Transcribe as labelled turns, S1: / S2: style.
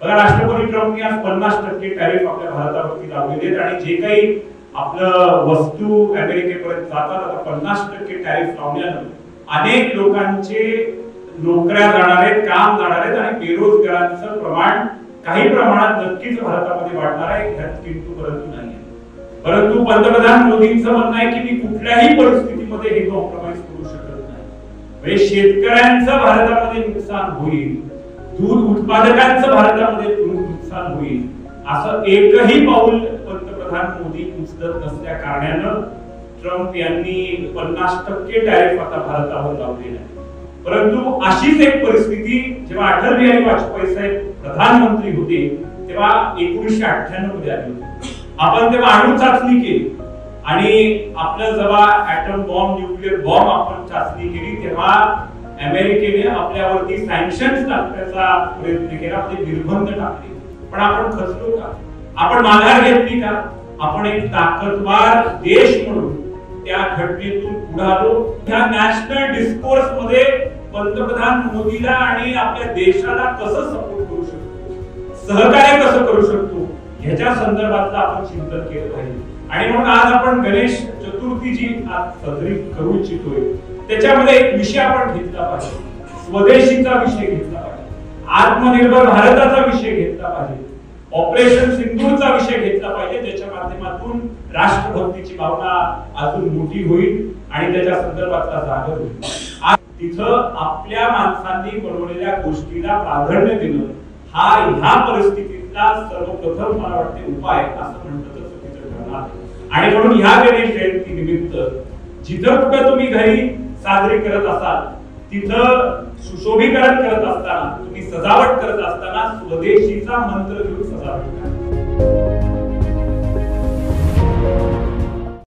S1: बघा, राष्ट्रपती ट्रम्पने आज 50% टॅरिफ आपल्या भारतावरती लावलेले आहेत आणि जे काही आपलं वस्तू अमेरिकेपर्यंत जातात आता 50% टॅरिफ लावल्यानं अनेक लोकांचे नोकऱ्या जाणार आहेत, काम जाणार आहेत आणि बेरोजगारांचं प्रमाण काही प्रमाणात नक्कीच भारतामध्ये वाढणार आहे, ह्यात किंतु परंतु नाही. परंतु पंतप्रधान मोदींचं म्हणणं आहे की मी कुठल्याही परिस्थितीमध्ये हे कॉम्प्रोमाइज करू शकत नाही. म्हणजे शेतकऱ्यांचं भारतामध्ये नुकसान होईल, दूध उत्पादकांचं भारतामध्ये नुकसान होईल, असं एकही पाऊल पंतप्रधान मोदी उचलत नसल्या कारणानं ट्रम्प यांनी 50% टॅरिफ आता भारतावर लावलेला आहे. परंतु अशीच एक परिस्थिती जेव्हा अटल बिहारी वाजपेयी साहेब प्रधानमंत्री होते तेव्हा 1998 मध्ये आली होती. आपण तेव्हा अणु चाचणी केली आणि आपलं जेव्हा ॲटम बॉम्ब, न्यूक्लिअर बॉम्ब आपण चाचणी केली तेव्हा अमेरिकेने आपल्यावरती सँक्शन्स टाकण्याचा प्रयत्न केला, म्हणजे निर्बंध टाकले. पण आपण खचलो का? आपण माघार घेतली का? आपण एक ताकदवार देश म्हणून त्या घटनेतून पुढे आलो. ह्या नॅशनल डिस्कोर्स मध्ये पंतप्रधान मोदीला आणि आपल्या देशाला कसं सपोर्ट करू शकतो, सहकार्य कसं करू शकतो, ह्याच्या संदर्भातलं आपण चिंतन केलं पाहिजे. आणि म्हणून आज आपण गणेश चतुर्थी जी आज साजरी करू इच्छितोय त्याच्यामध्ये एक विषय आपण घेतला पाहिजे, स्वदेशीचा विषय घेतला पाहिजे, आत्मनिर्भर भारताचा विषय घेतला पाहिजे, ऑपरेशन सिंधूरचा विषय घेतला पाहिजे, ज्याच्या माध्यमातून राष्ट्रभक्तीची भावना अजून मोठी होईल आणि त्याच्या संदर्भातला जागर होईल. आज तिथं आपल्या माणसांनी बनवलेल्या गोष्टीला प्राधान्य देणं हा ह्या परिस्थितीतला सर्वप्रथम मला वाटते उपाय असं म्हणतं तर चुकीचं ठरणार. आणि म्हणून ह्या गणेश जयंती निमित्त जिथं कुठं तुम्ही घरी साजरी करत असाल तिथं सुशोभीकरण करत असताना, तुम्ही सजावट करत असताना स्वदेशीचा मंत्र घेऊन सजावट करा.